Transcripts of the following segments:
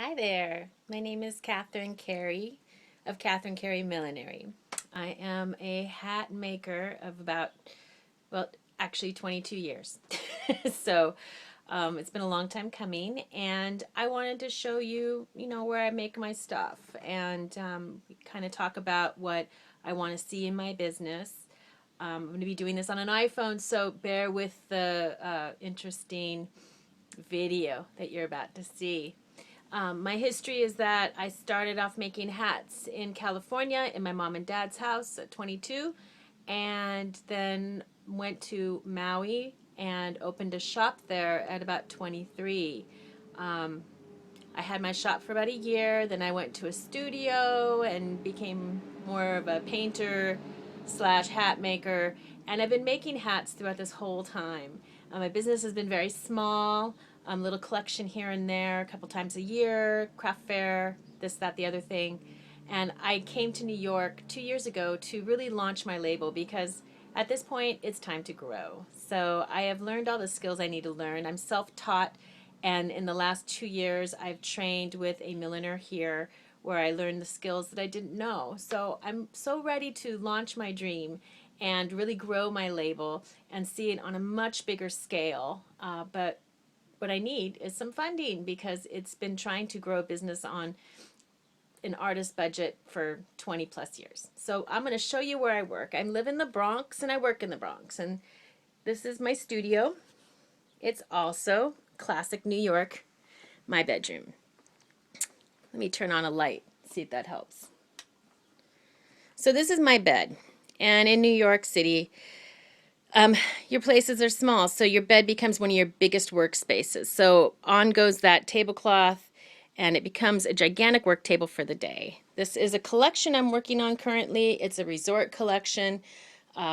Hi there. My name is Catherine Carey of Catherine Carey Millinery. I am a hat maker of well, actually 22 years. so it's been a long time coming, and I wanted to show you, where I make my stuff and kind of talk about what I want to see in my business. I'm going to be doing this on an iPhone, so bear with the interesting video that you're about to see. My history is that I started off making hats in California in my mom and dad's house at 22, and then went to Maui and opened a shop there at about 23. I had my shop for about a year, then I went to a studio and became more of a painter slash hat maker, and I've been making hats throughout this whole time. My business has been very small, little collection here and there, a couple times a year, craft fair, this, that, the other thing. And I came to New York 2 years ago to really launch my label because at this point it's time to grow. So I have learned all the skills I need to learn. I'm self-taught, and in the last 2 years I've trained with a milliner here where I learned the skills that I didn't know. So I'm so ready to launch my dream and really grow my label and see it on a much bigger scale. But what I need is some funding because it's been trying to grow a business on an artist budget for 20 plus years. So I'm going to show you where I work. I live in the Bronx and I work in the Bronx. And this is my studio. It's also classic New York, my bedroom. Let me turn on a light, see if that helps. So this is my bed. And in New York City, your places are small, so your bed becomes one of your biggest workspaces. So on goes that tablecloth, and it becomes a gigantic work table for the day. This is a collection I'm working on currently. It's a resort collection,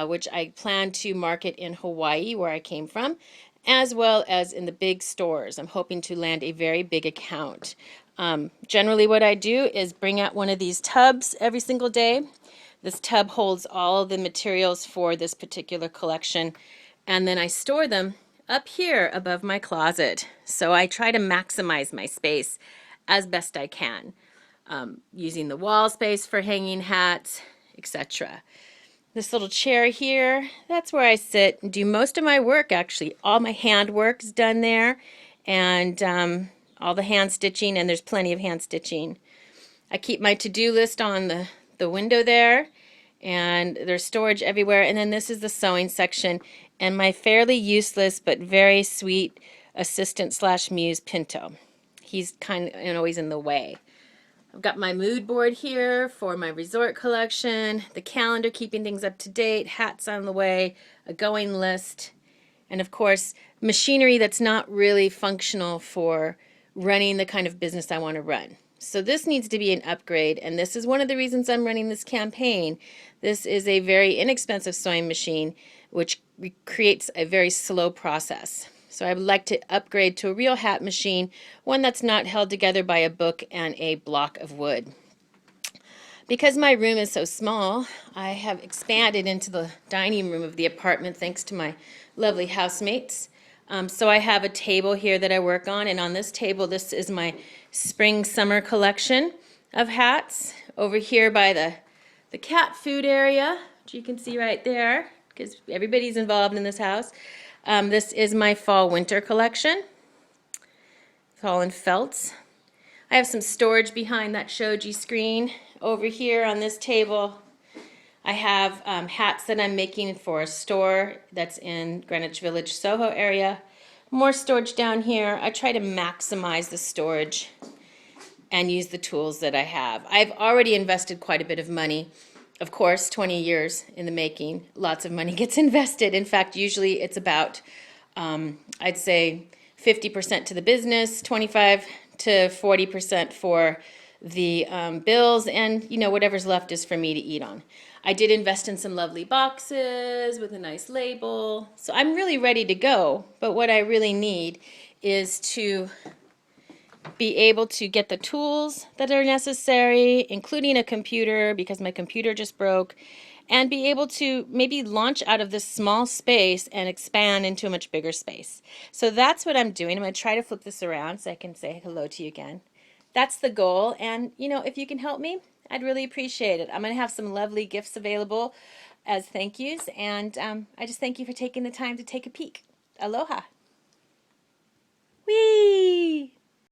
which I plan to market in Hawaii, where I came from, as well as in the big stores. I'm hoping to land a very big account. Generally what I do is bring out one of these tubs every single day. This tub holds all the materials for this particular collection, and then I store them up here above my closet. So I try to maximize my space as best I can, using the wall space for hanging hats, etc. This little chair here, that's where I sit and do most of my work, actually. All my hand work is done there, and all the hand stitching, and there's plenty of hand stitching. I keep my to-do list on the window there, and there's storage everywhere. And then this is the sewing section, and my fairly useless but very sweet assistant slash muse, Pinto. He's kind of always in the way. I've got my mood board here for my resort collection, the calendar keeping things up to date, hats on the way, a going list, and of course machinery that's not really functional for running the kind of business I want to run. So this needs to be an upgrade, and this is one of the reasons I'm running this campaign. This is a very inexpensive sewing machine which creates a very slow process. So I would like to upgrade to a real hat machine, one that's not held together by a book and a block of wood. Because my room is so small, I have expanded into the dining room of the apartment thanks to my lovely housemates. So I have a table here that I work on, and on this table, this is my spring-summer collection of hats. Over here by the cat food area, which you can see right there, because everybody's involved in this house. This is my fall-winter collection. It's all in felts. I have some storage behind that shoji screen. Over here on this table, I have hats that I'm making for a store that's in Greenwich Village, Soho area. More storage down here. I try to maximize the storage and use the tools that I have. I've already invested quite a bit of money. Of course, 20 years in the making, lots of money gets invested. In fact, usually it's about, I'd say, 50% to the business, 25 to 40% for the bills, and whatever's left is for me to eat on. I did invest in some lovely boxes with a nice label, so I'm really ready to go. But what I really need is to be able to get the tools that are necessary, including a computer because my computer just broke, and be able to maybe launch out of this small space and expand into a much bigger space. So that's what I'm doing. I'm going to try to flip this around so I can say hello to you again. that's the goal. And, if you can help me, I'd really appreciate it. I'm going to have some lovely gifts available as thank yous. And I just thank you for taking the time to take a peek. Aloha. Whee!